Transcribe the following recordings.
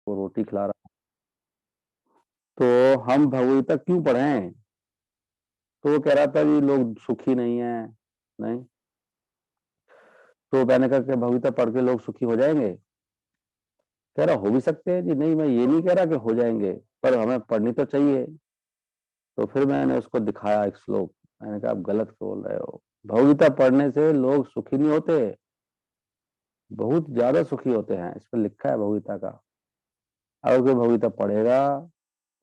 वो रोटी खिला रहा। तो हम भगवत क्यों पढ़ें? तो वो कह रहा था जी लोग सुखी नहीं है। नहीं। तो मैंने कहा कि भगवत पढ़ के लोग सुखी हो जाएंगे? कह रहा हो भी सकते हैं जी। नहीं, मैं ये नहीं कह रहा कि हो जाएंगे, पर हमें पढ़नी तो चाहिए। तो फिर मैंने उसको दिखाया एक श्लोक। मैंने कहा आप गलत बोल रहे हो। भगवगीता पढ़ने से लोग सुखी नहीं होते, बहुत ज्यादा सुखी होते हैं। इस पर लिखा है भगवगीता का। अगर कोई भगवगीता पढ़ेगा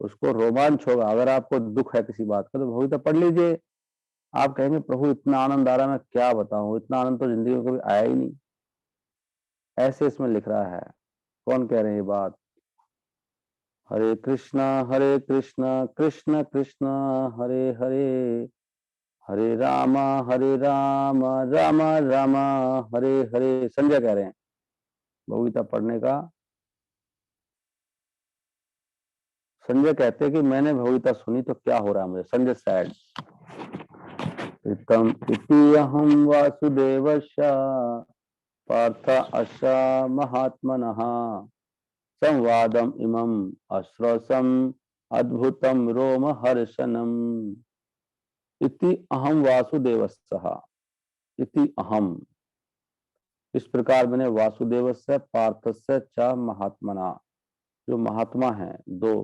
उसको रोमांच होगा। अगर आपको दुख है किसी बात का तो भगवगीता पढ़ लीजिए। आप कहेंगे प्रभु इतना आनंद आ रहा है, मैं क्या बताऊं, इतना आनंद तो जिंदगी में कभी आया ही नहीं। ऐसे इसमें लिख रहा है। कौन कह रहे हैं ये बात? हरे कृष्णा कृष्ण कृष्ण हरे हरे, हरे रामा हरे राम राम राम हरे हरे। संजय कह रहे हैं भगवगीता पढ़ने का। संजय कहते हैं कि मैंने भगवगीता सुनी तो क्या हो रहा है मुझे। संजय सैड। इतम इति अहम वासुदेवस्य पार्थ अशा महात्मनः संवादम इमं अश्रसम अद्भुतम रोमहर्षणम। इति अहम वासुदेवस्य। इति अहम, इस प्रकार मैंने वासुदेवस्य पार्थस्य च महात्मना, जो महात्मा हैं दो,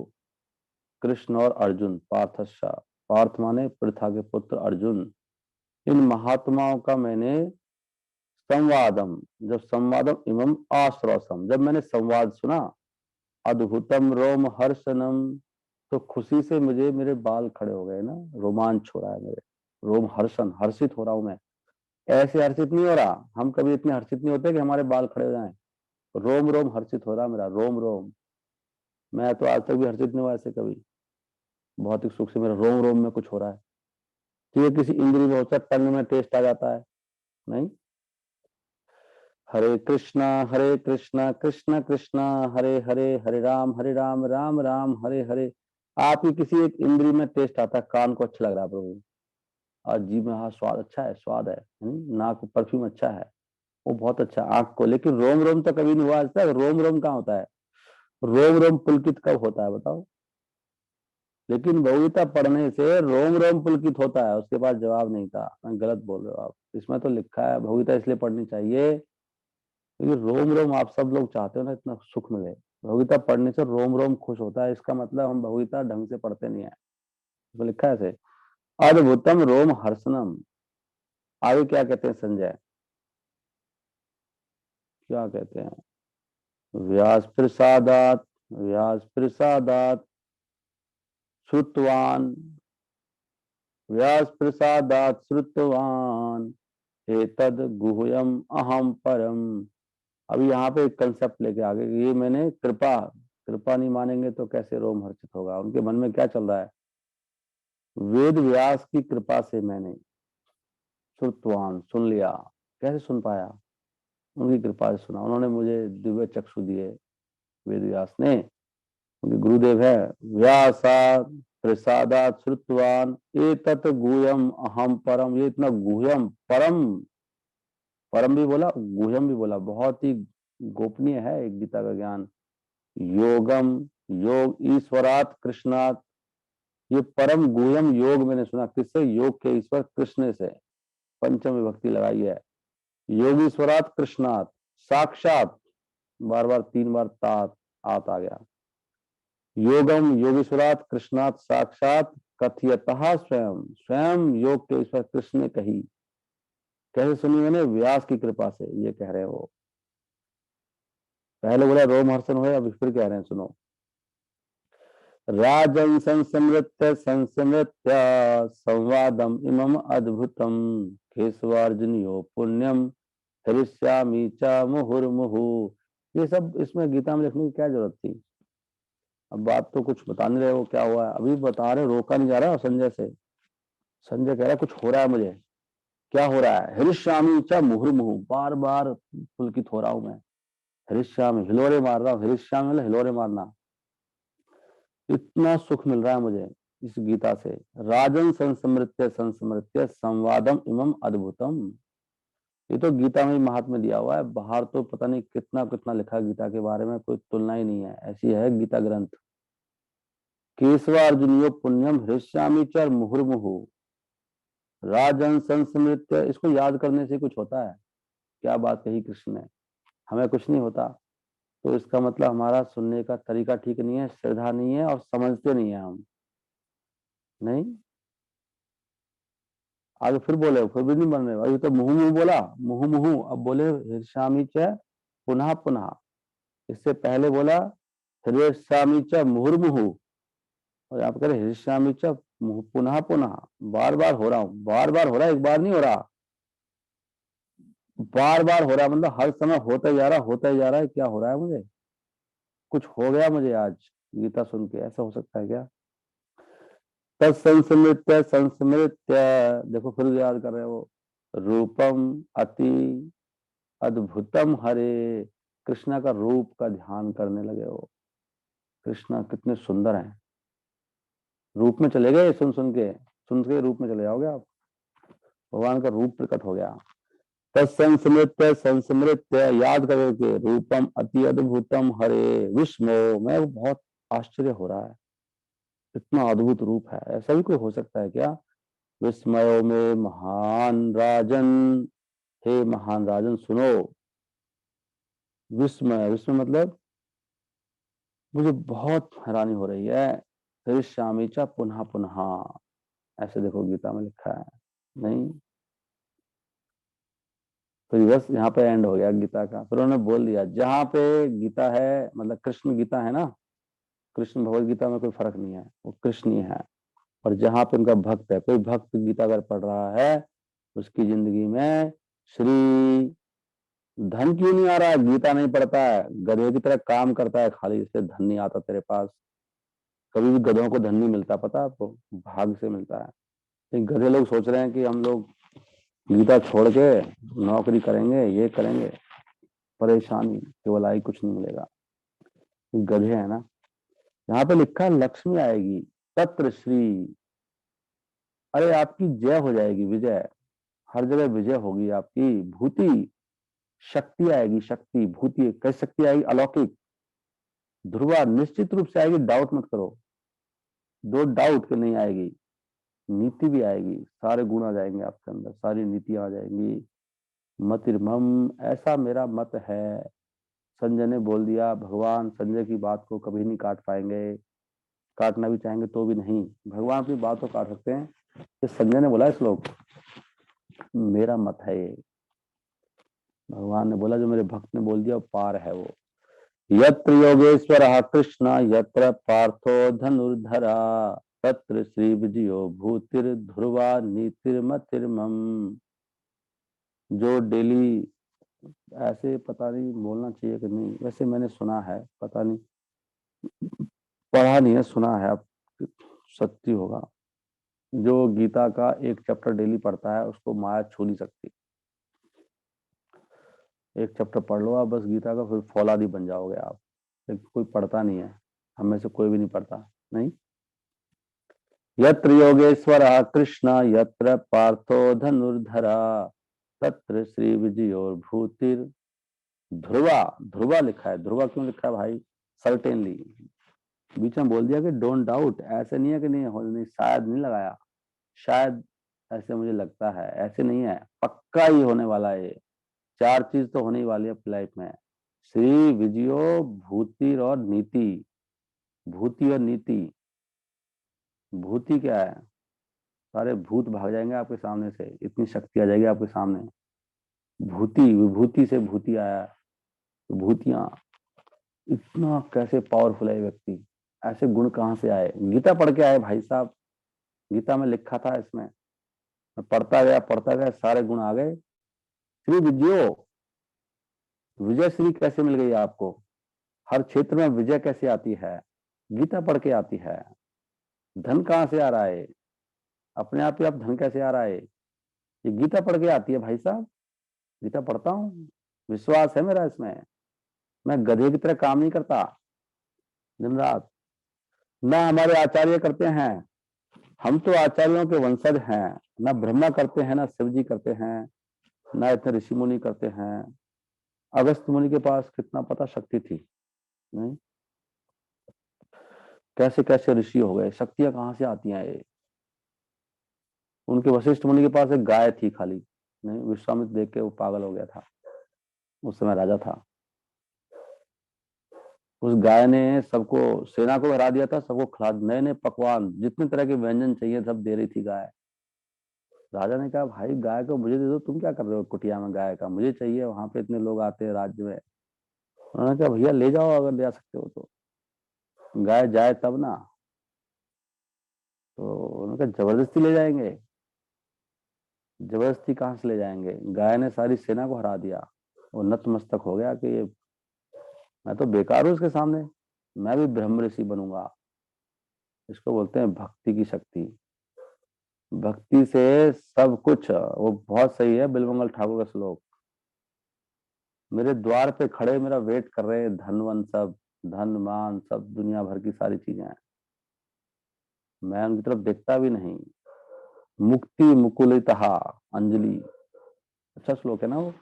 कृष्ण और अर्जुन, पार्थस्य, पार्थ माने पृथा के पुत्र अर्जुन, इन महात्माओं का मैंने संवादम, जब संवादम इमम आश्रवसम, जब मैंने संवाद सुना, अद्भुतम रोम हर्षणम, तो खुशी से मुझे मेरे बाल खड़े हो गए ना, रोमांच हो रहा है मेरे, रोम हर्षण, हर्षित हो रहा हूं मैं। ऐसे हर्षित नहीं हो रहा, हम कभी इतने हर्षित नहीं होते कि हमारे बाल खड़े हो जाएं। रोम रोम हर्षित हो रहा मेरा, रोम रोम। मैं तो आज तक भी हर्षित नहीं हुआ ऐसे कभी। भौतिक सुख से मेरा रोम रोम में कुछ हो रहा है। तो ये किसी इंद्रिय में होता है, टंग में टेस्ट आ जाता है। नहीं। हरे कृष्णा कृष्ण कृष्ण हरे हरे, हरे राम राम राम हरे हरे। आपकी किसी एक इंद्रिय में टेस्ट आता है, कान को अच्छा लग रहा है प्रभु, और जीभ में हाँ स्वाद अच्छा है, स्वाद है, नाक परफ्यूम अच्छा है, वो बहुत अच्छा है आंख को। लेकिन रोम रोम तो कभी नहीं हुआ आज तक। रोम रोम कहाँ होता है? रोम रोम पुलकित कब होता है बताओ? लेकिन भगवगीता पढ़ने से रोम रोम पुलकित होता है। उसके बाद जवाब नहीं था। मैं गलत बोल रहे हो आप। इसमें तो लिखा है भगवगीता इसलिए पढ़नी चाहिए क्योंकि रोम रोम आप सब लोग चाहते हो ना इतना सुख मिले। भगवगीता पढ़ने से रोम रोम खुश होता है। इसका मतलब हम भगवगीता ढंग से पढ़ते नहीं है। इसमें लिखा है ऐसे, अद्भुतम रोम हर्षणम। आगे क्या कहते हैं संजय? क्या कहते हैं? व्यास प्रसादात, व्यास प्रसादात श्रुतवान, व्यास प्रसादात श्रुतवान एतद गुह्यम अहम परम। अब यहाँ पे एक कंसेप्ट लेके आगे, ये मैंने कृपा, कृपा नहीं मानेंगे तो कैसे रोम हर्षित होगा। उनके मन में क्या चल रहा है? वेद व्यास की कृपा से मैंने श्रुतवान सुन लिया। कैसे सुन पाया? उनकी कृपा से सुना। उन्होंने मुझे दिव्य चक्षु दिए, वेद व्यास ने, उनके गुरुदेव है। व्यासा प्रसादात श्रुतवान एतत् गुह्यम अहम परम। ये इतना गुह्यम, परम, परम भी बोला गुह्यम भी बोला, बहुत ही गोपनीय है एक गीता का ज्ञान। योगम, योग ईश्वरात कृष्णात, ये परम गुह्यम योग मैंने सुना। किससे? योग के ईश्वर कृष्ण से। पंचम विभक्ति लगाई है। योगीश्वरात कृष्णात, साक्षात, बार बार तीन बार तात आत आ गया। योगम योगीश्वरात कृष्णात साक्षात कथयतः स्वयं, स्वयं योग के ईश्वर कृष्ण ने कही। कैसे सुनी मैंने? व्यास की कृपा से। ये कह रहे हैं वो। पहले बोला रोमहर्षण हुए, अब फिर कह रहे हैं सुनो। राजन संस्मृत्य संस्मृत्य संवादम इमम अद्भुतम केशवार्जुनियो पुण्यम हरिष्यामि च मुहुर्मुहु। ये सब इसमें गीता में लिखने की क्या जरूरत थी? अब बात तो कुछ बता नहीं रहे हो क्या हुआ है, अभी बता रहे, रोका नहीं जा रहा संजय से। संजय कह रहा है कुछ हो रहा है मुझे। क्या हो रहा है? हरिष्यामि च मुहुर्मुहु, बार बार पुलकित हो रहा हूं मैं। हरिष्यामि, हिलोरे मार रहा हूँ। हरिष्यामि मतलब हिलोरे मारना। इतना सुख मिल रहा है मुझे इस गीता से। राजन संस्मृत्य संस्मृत्य संवादम इमम अद्भुतम। ये तो गीता में ही महात्म्य दिया हुआ है, बाहर तो पता नहीं कितना कितना लिखा है गीता के बारे में, कोई तुलना ही नहीं है। ऐसी है गीता ग्रंथ। केशवार्जुनियो पुण्यम हृष्यामि च मुहुर्मुहु राजन संस्मृत्य। इसको याद करने से कुछ होता है? क्या बात कही कृष्ण ने, हमें कुछ नहीं होता। तो इसका मतलब हमारा सुनने का तरीका ठीक नहीं है, श्रद्धा नहीं है, और समझते नहीं है हम। नहीं, आगे फिर बोले, फिर भी नहीं बन रहे। अभी तो मुहु मुहु बोला, मुहु मुहु, अब बोले हृष्यामि च पुनः पुनः। इससे पहले बोला हृष्यामि च मुहुर्मुहु, और आप कह रहे हृष्यामि च पुनः पुनः। बार बार हो रहा हूँ, बार बार हो रहा है, एक बार नहीं हो रहा, बार बार हो रहा है। मतलब हर समय होता ही जा रहा, होता ही जा रहा है। क्या हो रहा है मुझे? कुछ हो गया मुझे आज गीता सुन के, ऐसा हो सकता है क्या? तत्संस्मृत्य संस्मृत्य, देखो फिर याद कर रहे हो। रूपम अति अद्भुतम हरे, कृष्णा का रूप का ध्यान करने लगे हो। कृष्णा कितने सुंदर हैं, रूप में चले गए। सुन के रूप में चले जाओगे आप, भगवान का रूप प्रकट हो गया। तत्संस्मृत्य संस्मृत्य, याद करके, रूपम अति अद्भुतम हरे विस्मो, मैं बहुत आश्चर्य हो रहा है, इतना अद्भुत रूप है, ऐसा भी कोई हो सकता है क्या? विस्मयो में महान राजन, हे महान राजन सुनो। विस्मय, विस्मय मतलब मुझे बहुत हैरानी हो रही है। फिर श्यामीचा पुनः पुनः, ऐसे देखो गीता में लिखा है। नहीं, तो बस यहाँ पे एंड हो गया गीता का। फिर उन्होंने बोल दिया जहाँ पे गीता है, मतलब कृष्ण गीता है ना, कृष्ण भगवत गीता में कोई फर्क नहीं है, वो कृष्ण ही है। और जहाँ पे उनका भक्त है, कोई भक्त गीता अगर पढ़ रहा है, उसकी जिंदगी में श्री धन क्यों नहीं आ रहा है? गीता नहीं पढ़ता है, गधे की तरह काम करता है खाली, इससे धन नहीं आता तेरे पास। कभी भी गधों को धन नहीं मिलता, पता है आपको? भाग से मिलता है। लेकिन गधे लोग सोच रहे हैं कि हम लोग गीता छोड़ के नौकरी करेंगे, ये करेंगे, परेशानी केवल आई, कुछ नहीं मिलेगा। गधे है ना। यहाँ पे लिखा है लक्ष्मी आएगी, तत्र श्री, अरे आपकी जय हो जाएगी, विजय, हर जगह विजय होगी आपकी। भूति, शक्ति आएगी, शक्ति, भूति, कैसी शक्ति आएगी? अलौकिक। ध्रुवा, निश्चित रूप से आएगी, डाउट मत करो, दो डाउट के नहीं आएगी। नीति भी आएगी, सारे गुण आ जाएंगे आपके अंदर, सारी नीतियां आ जाएंगी। मतिर्मम, ऐसा मेरा मत है। संजय ने बोल दिया, भगवान संजय की बात को कभी नहीं काट पाएंगे, काटना भी चाहेंगे तो भी नहीं। भगवान अपनी बात को काट सकते हैं, ये संजय ने बोला श्लोक, मेरा मत है ये। भगवान ने बोला, जो मेरे भक्त ने बोल दिया वो पार है वो। यत्र योगेश्वर कृष्ण यत्र पार्थो धनुर्धरा तत्र श्री विजयो भूतिर ध्रुवा नीतिर्मतिर्मम। जो डेली ऐसे, पता नहीं बोलना चाहिए कि नहीं, वैसे मैंने सुना है, पता नहीं, पढ़ा नहीं है, सुना है, अब सत्य होगा। जो गीता का एक चैप्टर डेली पढ़ता है उसको माया छू नहीं सकती। एक चैप्टर पढ़ लो आप बस गीता का, फिर फौलादी बन जाओगे आप। लेकिन कोई पढ़ता नहीं है, हम में से कोई भी नहीं पढ़ता। नहीं, यत्र योगेश्वर कृष्ण यत्र पार्थो धनुर्धरा तत्र श्री विजयोर भूतिर ध्रुवा। ध्रुवा लिखा है, ध्रुवा क्यों लिखा है भाई? सर्टेनली, बीच में बोल दिया कि डोंट डाउट, ऐसे नहीं है कि नहीं हो, नहीं, शायद नहीं लगाया, शायद, ऐसे मुझे लगता है, ऐसे नहीं है, पक्का ही होने वाला है। चार चीज तो होने ही वाली है अपनी लाइफ में, श्री विजयो भूति और नीति। भूति और नीति, भूति क्या है? सारे भूत भाग जाएंगे आपके सामने से, इतनी शक्ति आ जाएगी आपके सामने। भूति, विभूति से भूति आया, तो भूतियां, इतना कैसे पावरफुल है व्यक्ति, ऐसे गुण कहाँ से आए? गीता पढ़ के आए भाई साहब, गीता में लिखा था, इसमें मैं पढ़ता गया, सारे गुण आ गए। श्री विजयो, विजय श्री कैसे मिल गई आपको? हर क्षेत्र में विजय कैसे आती है? गीता पढ़ के आती है। धन कहाँ से आ रहा है? अपने आप ही आप धन कैसे आ रहा है? ये गीता पढ़ के आती है भाई साहब। गीता पढ़ता हूँ, विश्वास है मेरा इसमें, मैं गधे की तरह काम नहीं करता दिन रात। ना हमारे आचार्य करते हैं, हम तो आचार्यों के वंशज हैं। ना ब्रह्मा करते हैं, ना शिव जी करते हैं, ना इतने ऋषि मुनि करते हैं। अगस्त मुनि के पास कितना पता शक्ति थी, नहीं? कैसे कैसे ऋषि हो गए, शक्तियां कहाँ से आती हैं ये? उनके वशिष्ठ मुनि के पास एक गाय थी खाली, नहीं? विश्वामित्र देख के वो पागल हो गया था, उस समय राजा था। उस गाय ने सबको, सेना को हरा दिया था, सबको खिला, नए नए पकवान, जितने तरह के व्यंजन चाहिए सब दे रही थी गाय। राजा ने कहा भाई गाय को मुझे दे दो, तुम क्या कर रहे हो कुटिया में, गाय का मुझे चाहिए, वहां पे इतने लोग आते हैं राज्य में। उन्होंने कहा भैया ले जाओ, अगर ले जा सकते हो तो, गाय जाए तब ना। तो उन्होंने कहा जबरदस्ती ले जाएंगे? जबरदस्ती कहाँ से ले जाएंगे? गाय ने सारी सेना को हरा दिया। वो नतमस्तक हो गया कि ये, मैं तो बेकार हूं इसके सामने, मैं भी ब्रह्म ऋषि बनूंगा। इसको बोलते हैं भक्ति की शक्ति। भक्ति से सब कुछ, वो बहुत सही है बिलमंगल ठाकुर का श्लोक। मेरे द्वार पे खड़े मेरा वेट कर रहे हैं धनवन सब, धन मान सब, दुनिया भर की सारी चीजें हैं, मैं उनकी तरफ देखता भी नहीं। मुक्ति मुकुलितहा अंजलि, अच्छा श्लोक है ना वो।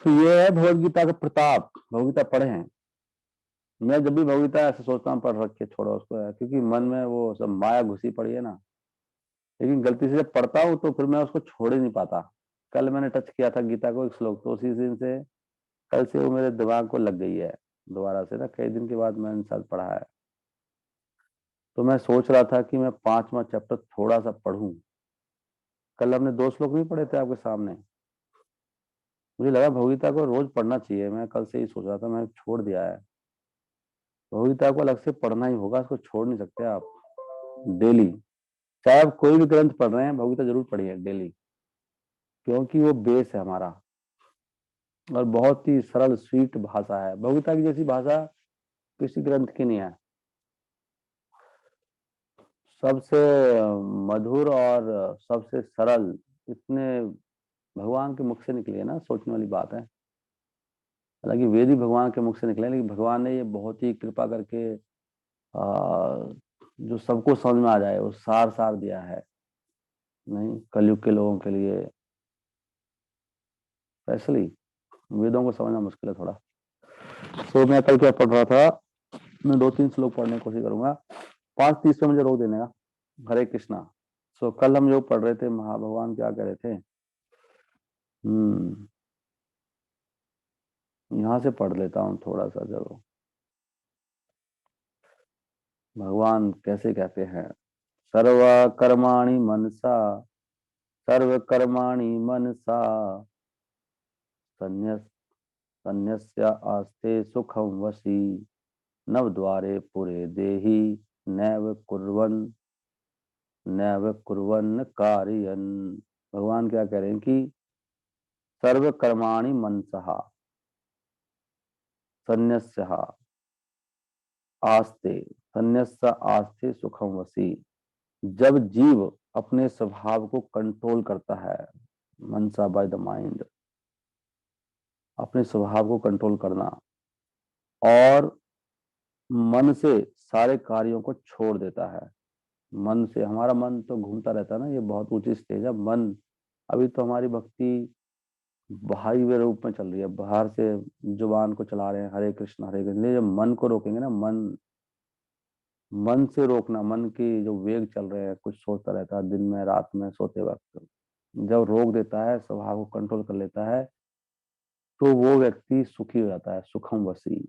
तो ये है भगवत गीता का प्रताप। भगवत पढ़े हैं? मैं जब भी भगवत ऐसे सोचता हूँ पढ़ रखे, छोड़ो उसको यार, क्योंकि मन में वो सब माया घुसी पड़ी है ना। लेकिन गलती से जब पढ़ता हूँ तो फिर मैं उसको छोड़ ही नहीं पाता। कल मैंने टच किया था गीता को एक श्लोक, तो उसी दिन से, कल से वो मेरे दिमाग को लग गई है दोबारा से ना, कई दिन के बाद मैंने साथ पढ़ा है। तो मैं सोच रहा था कि मैं 5वां चैप्टर थोड़ा सा पढ़ूं। कल हमने 2 श्लोक नहीं पढ़े थे आपके सामने, मुझे लगा भगवगीता को रोज पढ़ना चाहिए, मैं कल से ही सोच रहा था, मैं छोड़ दिया है। भगवगीता को अलग से पढ़ना ही होगा, इसको छोड़ नहीं सकते आप। डेली, चाहे आप कोई भी ग्रंथ पढ़ रहे हैं, भगवगीता जरूर पढ़िए डेली, क्योंकि वो बेस है हमारा। और बहुत ही सरल स्वीट भाषा है, भगवगीता की जैसी भाषा किसी ग्रंथ की नहीं है। सबसे मधुर और सबसे सरल, इतने भगवान के मुख से निकली है ना, सोचने वाली बात है। हालांकि वेद ही भगवान के मुख से निकले, लेकिन भगवान ने ये बहुत ही कृपा करके जो सबको समझ में आ जाए वो सार सार दिया है, नहीं? कलयुग के लोगों के लिए स्पेशली वेदों को समझना मुश्किल है थोड़ा। तो मैं कल क्या पढ़ रहा था, मैं 2-3 श्लोक पढ़ने की कोशिश करूंगा, 5:30 पे मुझे रोक देने का। हरे कृष्णा। सो कल हम जो पढ़ रहे थे, महाभगवान क्या कह रहे थे, हम्म, यहाँ से पढ़ लेता हूँ थोड़ा सा, चलो। भगवान कैसे कहते हैं, सर्व कर्माणि मनसा, सर्व कर्माणि मनसा, संन्यास संन्यस्य आस्ते सुखम वशी, नव द्वारे पुरे देहि, नैव कुर्वन् कार्यन। भगवान क्या कह रहे हैं कि सर्व कर्माणि मनसा, संन्यस्य आस्ते, संन्यस्य आस्ते सुखम वशी। जब जीव अपने स्वभाव को कंट्रोल करता है, मनसा बाय द माइंड, अपने स्वभाव को कंट्रोल करना, और मन से सारे कार्यों को छोड़ देता है। मन से, हमारा मन तो घूमता रहता है ना, ये बहुत ऊंची स्टेज है मन। अभी तो हमारी भक्ति बाहरी वे रूप में चल रही है, बाहर से जुबान को चला रहे हैं हरे कृष्ण हरे कृष्ण, लेकिन जब मन को रोकेंगे ना, मन, मन से रोकना, मन की जो वेग चल रहे हैं, कुछ सोचता रहता है दिन में रात में सोते वक्त, जब रोक देता है, स्वभाव को कंट्रोल कर लेता है, तो वो व्यक्ति सुखी हो जाता है, सुखम वसी।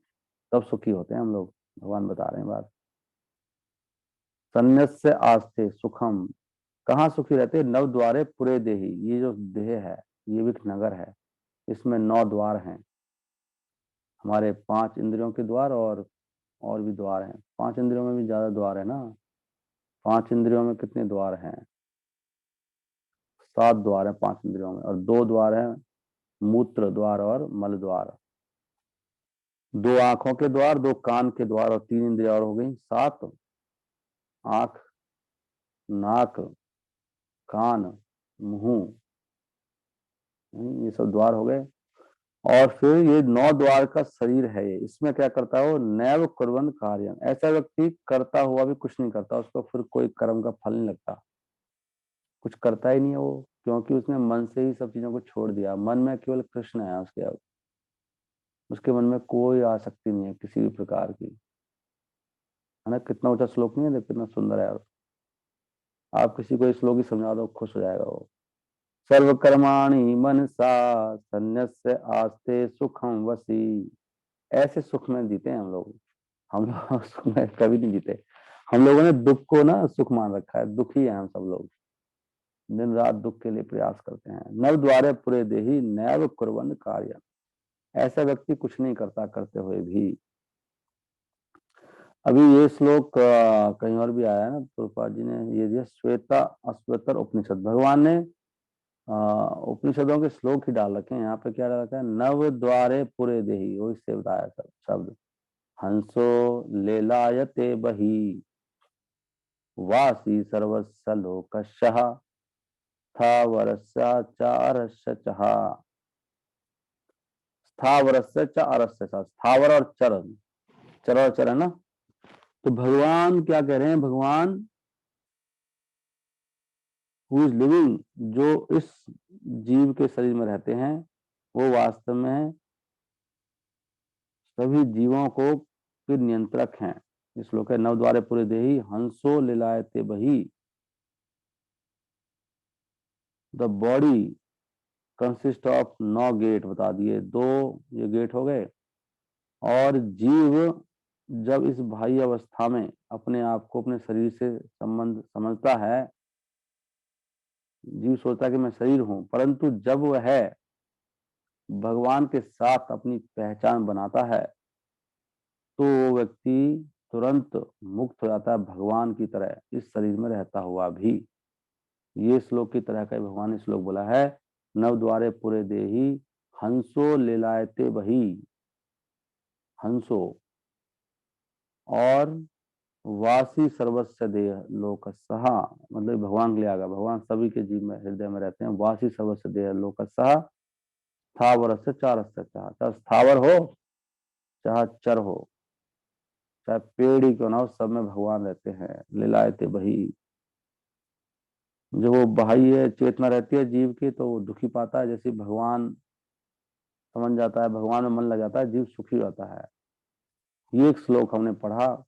तब सुखी होते हैं हम लोग, भगवान बता रहे हैं बात। संन्यास्य आस्ते सुखम, कहाँ सुखी रहते हैं? नव द्वारे पूरे देही, ये जो देह है ये भी एक नगर है, इसमें 9 द्वार हैं। हमारे 5 इंद्रियों के द्वार, और भी द्वार हैं, 5 इंद्रियों में भी ज्यादा द्वार है ना। 5 इंद्रियों में कितने द्वार हैं? 7 द्वार हैं 5 इंद्रियों में, और 2 द्वार हैं, मूत्र द्वार और मल द्वार। 2 आंखों के द्वार, 2 कान के द्वार, और 3 इंद्रिया और हो गई, 7। आंख, नाक, कान, मुंह, ये सब द्वार हो गए। और फिर ये 9 द्वार का शरीर है, ये, इसमें क्या करता है वो, नैव कुर्वन् कार्यम, ऐसा व्यक्ति करता हुआ भी कुछ नहीं करता, उसको फिर कोई कर्म का फल नहीं लगता, कुछ करता ही नहीं है वो, क्योंकि उसने मन से ही सब चीजों को छोड़ दिया। मन में केवल कृष्ण है उसके, अब उसके मन में कोई आसक्ति नहीं है किसी भी प्रकार की। है ना, कितना ऊंचा श्लोक नहीं है, देखो कितना सुंदर है। आप किसी को इस श्लोक ही समझा दो, खुश हो जाएगा वो। सर्वकर्माणि मनसा संन्यस्य आस्ते सुखम वसी। ऐसे सुख में जीते हैं हम लोग। हम लोग सुख में कभी नहीं जीते। हम लोगों ने दुख को ना सुख मान रखा है, दुखी है हम सब लोग। दिन रात दुख के लिए प्रयास करते हैं। नव द्वारे पुरे देही नैव कुर्वन् कार्य। ऐसा व्यक्ति कुछ नहीं करता करते हुए भी। अभी ये श्लोक कहीं और भी आया है ना, प्रभुपाद जी ने ये दिया, श्वेता अश्वेतर उपनिषद। भगवान ने उपनिषदों के श्लोक ही डाल रखे हैं। यहाँ पे क्या डाल रखा है, नव द्वारे पुरे देही, वो इससे बताया सब शब्द। हंसो लेलायते बही वासी सर्वस्य लोकशः स्थावरस्य स्थावर और चरण, चर और चरण ना। तो भगवान क्या कह रहे हैं, भगवान हु इज लिविंग, जो इस जीव के शरीर में रहते हैं, वो वास्तव में सभी जीवों को के नियंत्रक हैं। इस श्लोक है, नव द्वारे पूरे देही हंसो लीलायते बही। The body consist of 9 gate बता दिए, 2 ये गेट हो गए। और जीव जब इस बाह्य अवस्था में अपने आप को अपने शरीर से संबंध समझता है, जीव सोचता है कि मैं शरीर हूं, परंतु जब वह भगवान के साथ अपनी पहचान बनाता है, तो वो व्यक्ति तुरंत मुक्त हो जाता है भगवान की तरह, इस शरीर में रहता हुआ भी। ये श्लोक की तरह का भगवान ने श्लोक बोला है, नव द्वारे पुरे देही हंसो लीलायते बही। हंसो और वासी सर्वस्व देह लोकस्सह, मतलब भगवान के लिए आगा, भगवान सभी के जीव में हृदय में रहते हैं। वासी सर्वस्व देह लोकस्सह स्थावर से चार, चाहे स्थावर हो चाहे चर हो, चाहे पेड़ ही क्यों ना हो, सब में भगवान रहते हैं। लीलायते बही, जो वो बाह्य चेतना रहती है जीव की, तो वो दुखी पाता है। जैसे भगवान समझ जाता है, भगवान में मन लग जाता है, जीव सुखी रहता है। ये एक श्लोक हमने पढ़ा।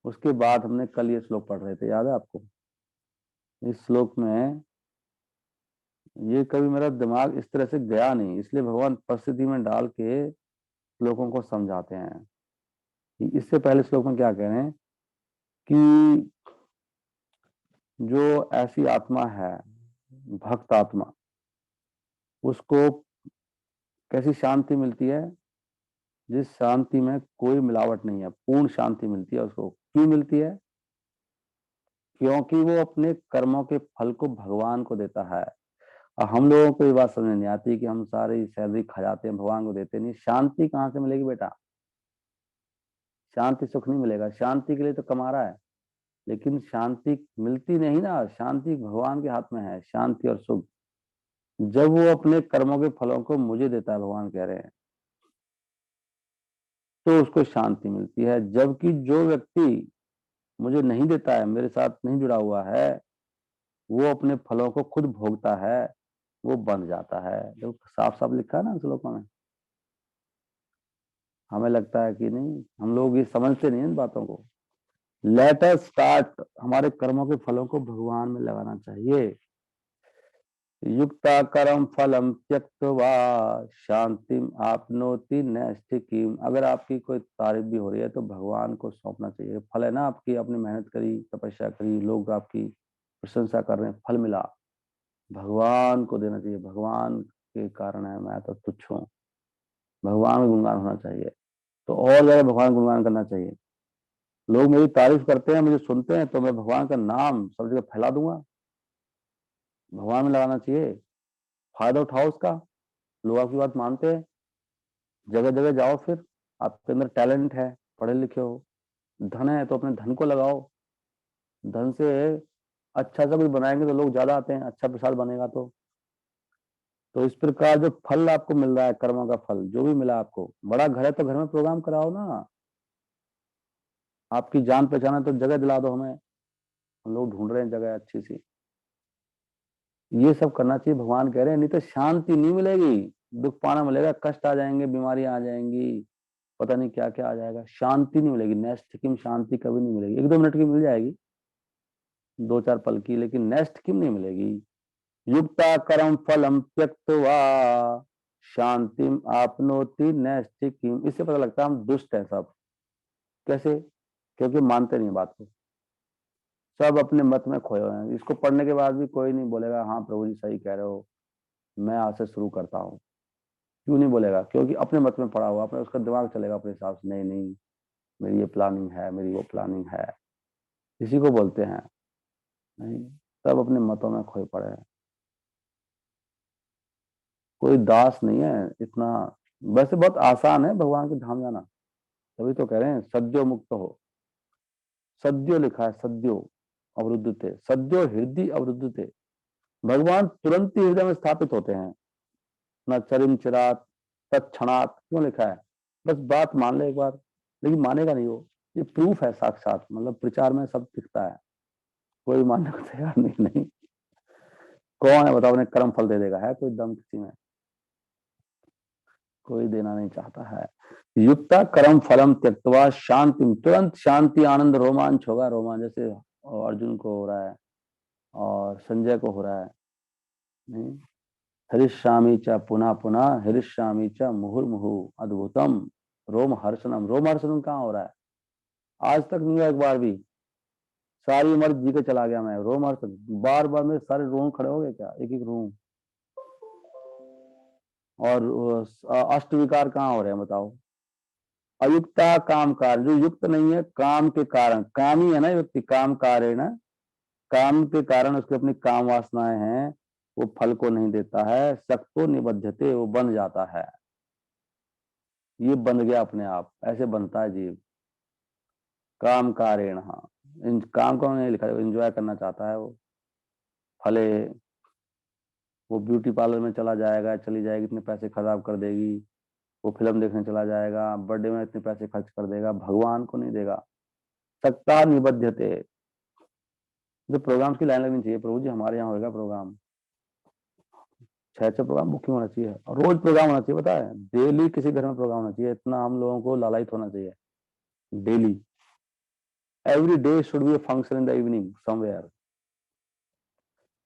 उसके बाद हमने कल ये श्लोक पढ़ रहे थे, याद है आपको। इस श्लोक में ये कभी मेरा दिमाग इस तरह से गया नहीं, इसलिए भगवान परिस्थिति में डाल के लोगों को समझाते हैं। इससे पहले श्लोक में क्या कह रहे हैं कि जो ऐसी आत्मा है, भक्त आत्मा, उसको कैसी शांति मिलती है, जिस शांति में कोई मिलावट नहीं है, पूर्ण शांति मिलती है उसको। क्यों मिलती है? क्योंकि वो अपने कर्मों के फल को भगवान को देता है। और हम लोगों को ये बात समझ नहीं आती कि हम सारी सैलरी खा जाते हैं, भगवान को देते नहीं। शांति कहाँ से मिलेगी बेटा? शांति सुख नहीं मिलेगा, शांति के लिए तो कमा रहा है, लेकिन शांति मिलती नहीं ना। शांति भगवान के हाथ में है, शांति और सुख। जब वो अपने कर्मों के फलों को मुझे देता है, भगवान कह रहे हैं, तो उसको शांति मिलती है। जबकि जो व्यक्ति मुझे नहीं देता है, मेरे साथ नहीं जुड़ा हुआ है, वो अपने फलों को खुद भोगता है, वो बंध जाता है। जो साफ साफ लिखा है ना श्लोकों में। हमें लगता है कि नहीं, हम लोग ये समझते नहीं इन बातों को। लेट अस स्टार्ट हमारे कर्मों के फलों को भगवान में लगाना चाहिए। युक्ता कर्म फलम त्यक्त्वा शांतिम आपनोति नैष्ठिकीम। अगर आपकी कोई तारीफ भी हो रही है तो भगवान को सौंपना चाहिए। फल है ना, आपकी आपने मेहनत करी, तपस्या करी, लोग आपकी प्रशंसा कर रहे हैं, फल मिला, भगवान को देना चाहिए। भगवान के कारण है, मैं तो तुच्छ हूँ। भगवान का गुणगान होना चाहिए, तो और ज्यादा भगवान गुणगान करना चाहिए। लोग मेरी तारीफ करते हैं, मुझे सुनते हैं, तो मैं भगवान का नाम सब जगह फैला दूंगा। भगवान में लगाना चाहिए, फायदा उठाओ उसका। लोग आपकी बात मानते हैं, जगह जगह जाओ। फिर आपके अंदर टैलेंट है, पढ़े लिखे हो, धन है, तो अपने धन को लगाओ। धन से अच्छा सा कुछ बनाएंगे तो लोग ज्यादा आते हैं, अच्छा प्रसाद बनेगा तो इस प्रकार जो फल आपको मिल रहा है, कर्मों का फल जो भी मिला आपको, बड़ा घर है तो घर में प्रोग्राम कराओ ना। आपकी जान पहचान है तो जगह दिला दो हमें, हम लोग ढूंढ रहे हैं जगह अच्छी सी। ये सब करना चाहिए, भगवान कह रहे हैं, नहीं तो शांति नहीं मिलेगी, दुख पाना मिलेगा, कष्ट आ जाएंगे, बीमारियां आ जाएंगी, पता नहीं क्या क्या आ जाएगा, शांति नहीं मिलेगी। नेक्स्ट किम शांति कभी नहीं मिलेगी। 1-2 मिनट की मिल जाएगी, 2-4 पल की, लेकिन नेक्स्ट किम नहीं मिलेगी। युक्ता करम फलम त्यक्त्वा शांतिम आपनोति नेक्स्ट किम। इससे पता लगता है हम दुष्ट हैं सब। कैसे? क्योंकि मानते नहीं बात को, सब अपने मत में खोए हुए हैं। इसको पढ़ने के बाद भी कोई नहीं बोलेगा हाँ प्रभु जी सही कह रहे हो, मैं आज से शुरू करता हूँ। क्यों नहीं बोलेगा? क्योंकि अपने मत में पड़ा हुआ, अपने उसका दिमाग चलेगा अपने हिसाब से, नहीं नहीं मेरी ये प्लानिंग है, मेरी वो प्लानिंग है। इसी को बोलते हैं, नहीं, सब अपने मतों में खोए पड़े हैं। कोई दास नहीं है इतना। वैसे बहुत आसान है भगवान के धाम जाना, तभी तो कह रहे हैं सद्यो मुक्त हो। सद्यो लिखा है, सद्यो अवरुद्ध थे, सद्यो हृदय अवरुद्ध थे। भगवान तुरंत ही हृदय में स्थापित होते हैं। न चरिम चिरात तत्क्षणात, क्यों लिखा है? बस बात मान ले एक बार, लेकिन मानेगा नहीं वो। ये प्रूफ है साक्षात, मतलब प्रचार में सब दिखता है, कोई मानने को तैयार नहीं। नहीं, कौन है बताओ उन्हें कर्म फल दे देगा? है कोई दम किसी में? कोई देना नहीं चाहता है। युक्ता कर्म फलम त्यक्तवा शांति, तुरंत शांति आनंद रोमांच होगा। रोमांच जैसे अर्जुन को हो रहा है और संजय को हो रहा है। नहीं, हरिष्यामी च पुनः पुनः हरिष्यामी च मुहुर्मुहु अद्भुतम रोम हर्षणम। रोम हर्षणम कहाँ हो रहा है? आज तक नहीं हुआ एक बार भी। सारी उम्र जी के चला गया मैं, रोम हर्षण बार बार मेरे सारे रोम खड़े हो गए क्या? एक एक रोम। और अष्ट विकार कहाँ हो रहे हैं बताओ? अयुक्ता काम कार, जो युक्त नहीं है काम के कारण, काम ही है ना व्यक्ति, काम कार्य ना, काम के कारण उसकी अपनी काम वासनाएं हैं, वो फल को नहीं देता है। सक्तो निबद्धते, वो बन जाता है। ये बन गया अपने आप, ऐसे बनता है जीव। काम कारेण, हाँ, इन काम को नहीं लिखा, एंजॉय करना चाहता है वो। फले, वो ब्यूटी पार्लर में चला जाएगा, चली जाएगी, इतने पैसे खराब कर देगी। वो फिल्म देखने चला जाएगा, बर्थडे में इतने पैसे खर्च कर देगा, भगवान को नहीं देगा। सक्ता निबद्धते। जो प्रोग्राम्स की लाइन लगनी चाहिए, प्रभु जी हमारे यहाँ होगा प्रोग्राम, 6-6 प्रोग्राम बुकिंग होना चाहिए, और रोज प्रोग्राम होना चाहिए, पता है, डेली किसी घर में प्रोग्राम होना चाहिए। इतना हम लोगों को लालायित होना चाहिए। Daily, every day should be a function in the evening somewhere.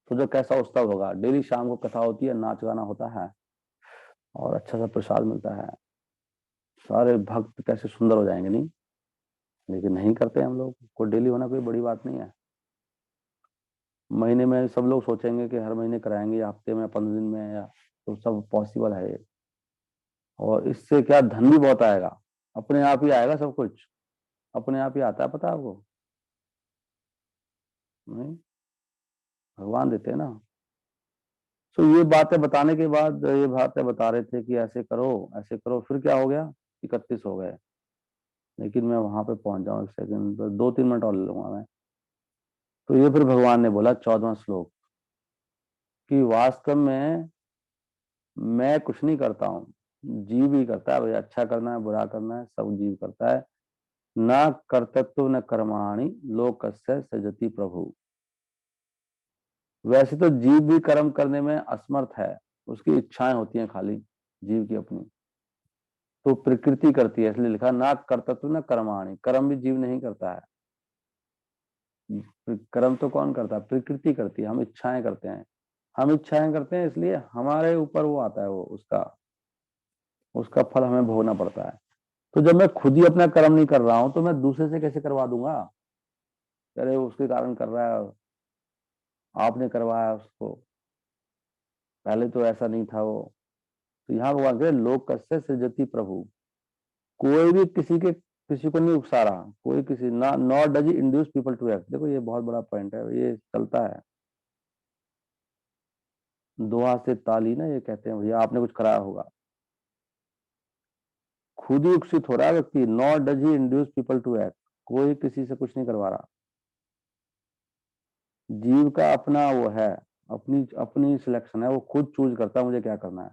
तो जो कैसा उत्सव होगा, डेली शाम को कथा होती है, नाच गाना होता है, और अच्छा सा प्रसाद मिलता है, सारे भक्त कैसे सुंदर हो जाएंगे। नहीं, लेकिन नहीं करते हम लोग को। डेली होना कोई बड़ी बात नहीं है। महीने में सब लोग सोचेंगे कि हर महीने कराएंगे, या हफ्ते में, 15 दिन में, या तो सब पॉसिबल है। और इससे क्या, धन भी बहुत आएगा, अपने आप ही आएगा सब कुछ, अपने आप ही आता है, पता है आपको? नहीं, भगवान देते हैं ना। तो ये बातें बताने के बाद, ये बातें बता रहे थे कि ऐसे करो ऐसे करो, फिर क्या हो गया, 31 हो गए। लेकिन मैं वहां पे पहुंच जाऊं, 1 सेकंड, 2-3 मिनट और ले लूंगा मैं। तो ये फिर भगवान ने बोला 14वां श्लोक, कि वास्तव में मैं कुछ नहीं करता हूँ, जीव ही करता है भाई। अच्छा करना है, बुरा करना है, सब जीव करता है। ना कर्तत्व न कर्माणि लोकस्य सृजति प्रभु। वैसे तो जीव भी कर्म करने में असमर्थ है, उसकी इच्छाएं होती हैं खाली, जीव की अपनी। तो प्रकृति करती है, इसलिए लिखा ना कर्तत्व न कर्माणि, कर्म भी जीव नहीं करता है। कर्म तो कौन करता है? प्रकृति करती है, हम इच्छाएं करते हैं। हम इच्छाएं करते हैं, इसलिए हमारे ऊपर वो आता है, वो उसका उसका फल हमें भोगना पड़ता है। तो जब मैं खुद ही अपना कर्म नहीं कर रहा हूं, तो मैं दूसरे से कैसे करवा दूंगा? अरे उसके कारण कर रहा है, आपने करवाया उसको, पहले तो ऐसा नहीं था वो। तो यहाँ भगवान कह रहे लोक कस्य सृजति प्रभु। कोई भी किसी को नहीं उकसा रहा, कोई किसी ना, not does induce people to act. देखो ये बहुत बड़ा पॉइंट है, ये चलता है। दो हाथ से ताली ना, ये कहते हैं भैया आपने कुछ कराया होगा। खुद ही विकसित हो रहा है व्यक्ति, not does he induce people to act. कोई किसी से कुछ नहीं करवा रहा। जीव का अपना वो है, अपनी अपनी सिलेक्शन है, वो खुद चूज करता है मुझे क्या करना है।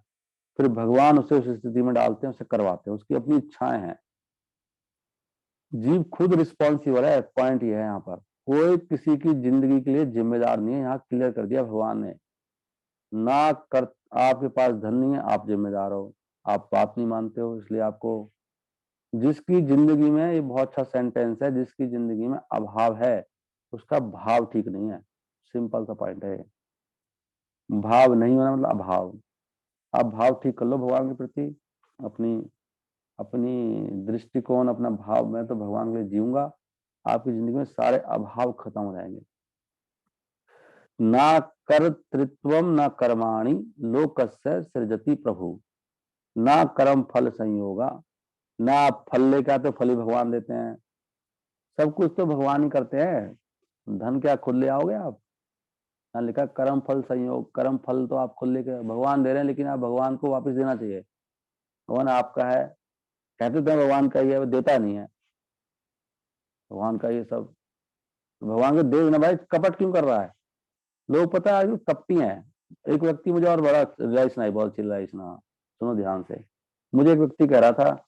फिर भगवान उसे उस स्थिति में डालते हैं, उसे करवाते हैं, उसकी अपनी इच्छाएं हैं। जीव खुद रिस्पॉन्सिबल है, पॉइंट ये है यहाँ पर। कोई किसी की जिंदगी के लिए जिम्मेदार नहीं है, यहाँ क्लियर कर दिया भगवान ने। ना कर, आपके पास धन नहीं है, आप जिम्मेदार हो, आप बात नहीं मानते हो, इसलिए आपको, जिसकी जिंदगी में, ये बहुत अच्छा सेंटेंस है, जिसकी जिंदगी में अभाव है उसका भाव ठीक नहीं है। सिंपल सा पॉइंट है। भाव नहीं होना मतलब अभाव। आप भाव ठीक कर लो भगवान के प्रति, अपनी अपनी दृष्टिकोण, अपना भाव, मैं तो भगवान के लिए जीऊंगा, आपकी जिंदगी में सारे अभाव खत्म हो जाएंगे। ना कर्तृत्वम न कर्माणि लोकस्य सृजति प्रभु, ना कर्म फल संयोगा, ना आप फल लेके आते हो, फल ही भगवान देते हैं। सब कुछ तो भगवान ही करते हैं, धन क्या खुद ले आओगे आप? यहाँ लिखा है कर्म फल संयोग, कर्म फल तो आप खुद लेके, भगवान दे रहे हैं, लेकिन आप भगवान को वापस देना चाहिए। भगवान आपका है, कहते तो हैं भगवान का ही है, वो देता नहीं है। भगवान का ये सब, भगवान को दे देना भाई, कपट क्यों कर रहा है? लोग पता है आजकल कपटी हैं। एक व्यक्ति मुझे और बड़ा रियलाइज सुनाई, बहुत अच्छी रियलाइज सुना, सुनो ध्यान से। मुझे एक व्यक्ति कह रहा था,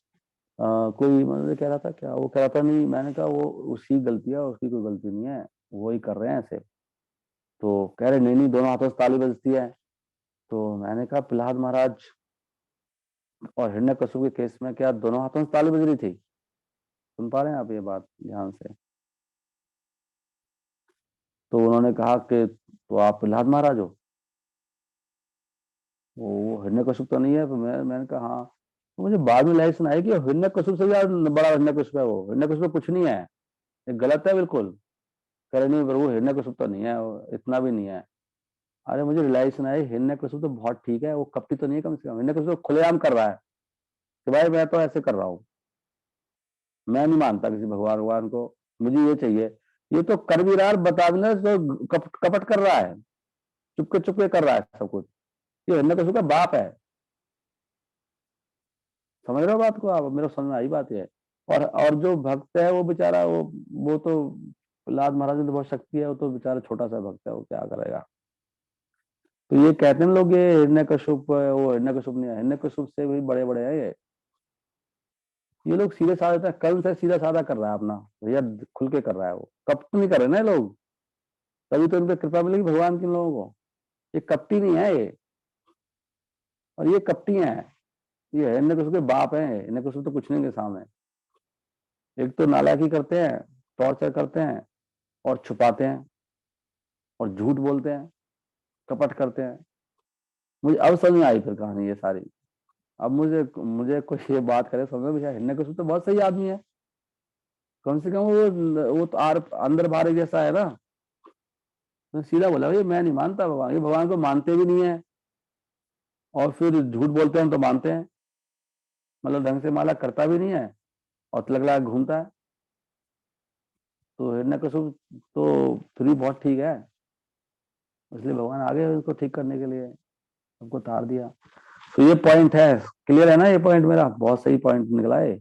कोई मुझे कह रहा था, क्या वो कह रहा था, नहीं, मैंने कहा वो उसकी गलती है, उसकी कोई गलती नहीं है, वो ही कर रहे हैं ऐसे। तो कह रहे नहीं नहीं, दोनों हाथों से ताली बजती है। तो मैंने कहा प्रहलाद महाराज और हिरण्यकश्यप के केस में क्या दोनों हाथों से ताली बज रही थी? सुन पा रहे हैं आप ये बात ध्यान से? तो उन्होंने कहा कि तो आप प्रहलाद महाराज हो? वो हिरण्यकश्यप तो नहीं है? तो मैंने कहा हाँ। तो मुझे बाद में लाइफ सुनाई कि हिरण्यकश्यप से यार बड़ा हिरण्यकश्यप है वो, हिरण्यकश्यप कुछ नहीं है, ये गलत है बिल्कुल। कह रहे नहीं प्रभु, हिरण्यकश्यप तो नहीं है, इतना भी नहीं है। अरे मुझे रियलाइज सुनाई, हिरण्यकश्यप तो बहुत ठीक है, वो कपटी तो नहीं है, कम से कम हिरण्यकश्यप तो खुलेआम कर रहा है कि भाई मैं तो ऐसे कर रहा हूँ, मैं नहीं मानता किसी भगवान भगवान को, मुझे ये चाहिए। ये तो कर भी रहा है, बता भी ना, तो कपट कर रहा है, चुपके चुपके कर रहा है सब कुछ। ये हिरण्यकश्यप का बाप है। समझ रहे हो बात को आप? मेरे को समझ में आई बात ये। और जो भक्त है वो बेचारा, वो तो प्रहलाद महाराज में तो बहुत शक्ति है, वो तो बेचारा छोटा सा भक्त है, वो क्या करेगा? तो ये कहते हैं लोग, ये हिरण्यकश्यप, वो हिरण्यकश्यप नहीं है, हिरण्यकश्यप से भी बड़े बड़े हैं ये लोग सीधे साधे, कर्म से सीधा साधा कर रहा है अपना, भैया खुल के कर रहा है, वो कपट नहीं कर रहे ना ये लोग, तभी तो इन पे कृपा मिलेगी भगवान के लोगों को। ये कपटी नहीं है ये, और ये कपटी हैं, ये हिरण्यकश्यप के बाप हैं, हिरण्यकश्यप तो कुछ नहीं के सामने। एक तो नालायकी करते हैं, टॉर्चर करते हैं, और छुपाते हैं, और झूठ बोलते हैं, कपट करते हैं। मुझे अब समझ में आई फिर कहानी ये सारी। अब मुझे मुझे कुछ ये बात करे समझ में, भैया हिरण्यकश्यप तो बहुत सही आदमी है, कम से कम वो तो अंदर बाहर एक जैसा है ना। तो सीधा बोला भाई मैं नहीं मानता भगवान, ये भगवान को मानते भी नहीं है, और फिर झूठ बोलते हैं तो मानते हैं, मतलब ढंग से माला करता भी नहीं है, और तिलक लगा के घूमता है। तो हिरण्यकश्यप तो फिर भी बहुत ठीक है, इसलिए भगवान आ गए उसको ठीक करने के लिए, सबको तार दिया। तो ये पॉइंट है, क्लियर है ना? ये पॉइंट मेरा बहुत सही पॉइंट निकला है।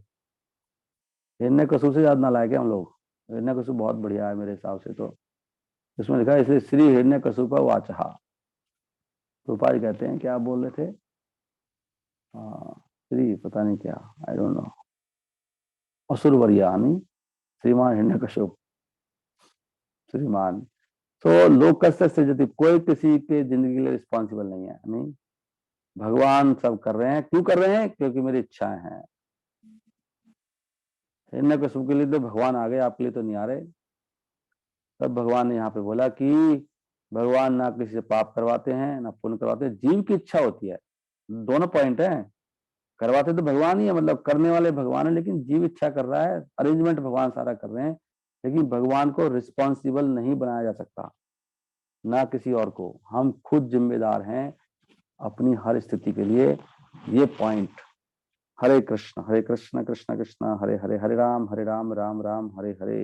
हिरण्यकश्यप से ज्यादा नालायक है हम लोग, हिरण्यकश्यप बहुत बढ़िया है मेरे हिसाब से तो। इसमें लिखा है इसलिए श्री हिरण्यकश्यप वाचहा। तो उपाय कहते हैं, क्या बोल रहे थे? हाँ, श्री पता नहीं क्या, आई डोंट नो, असुरवर्यानि श्रीमान हिरण्यकश्यप, श्रीमान। तो लोक कस्य सृजति, कोई किसी के जिंदगी के लिए रिस्पॉन्सिबल नहीं है, नहीं, भगवान सब कर रहे हैं। क्यों कर रहे हैं? क्योंकि मेरी इच्छाएं हैं। हिरण्यकश्यप के लिए तो भगवान आ गए, आपके लिए तो नहीं आ रहे। तब भगवान ने यहाँ पे बोला कि भगवान ना किसी से पाप करवाते हैं ना पुण्य करवाते हैं, जीव की इच्छा होती है। दोनों पॉइंट है, करवाते तो भगवान ही है, मतलब करने वाले भगवान है, लेकिन जीव इच्छा कर रहा है, अरेंजमेंट भगवान सारा कर रहे हैं। लेकिन भगवान को रिस्पॉन्सिबल नहीं बनाया जा सकता, ना किसी और को, हम खुद जिम्मेदार हैं अपनी हर स्थिति के लिए। ये पॉइंट। हरे कृष्ण कृष्ण कृष्ण हरे हरे, हरे राम राम राम हरे हरे।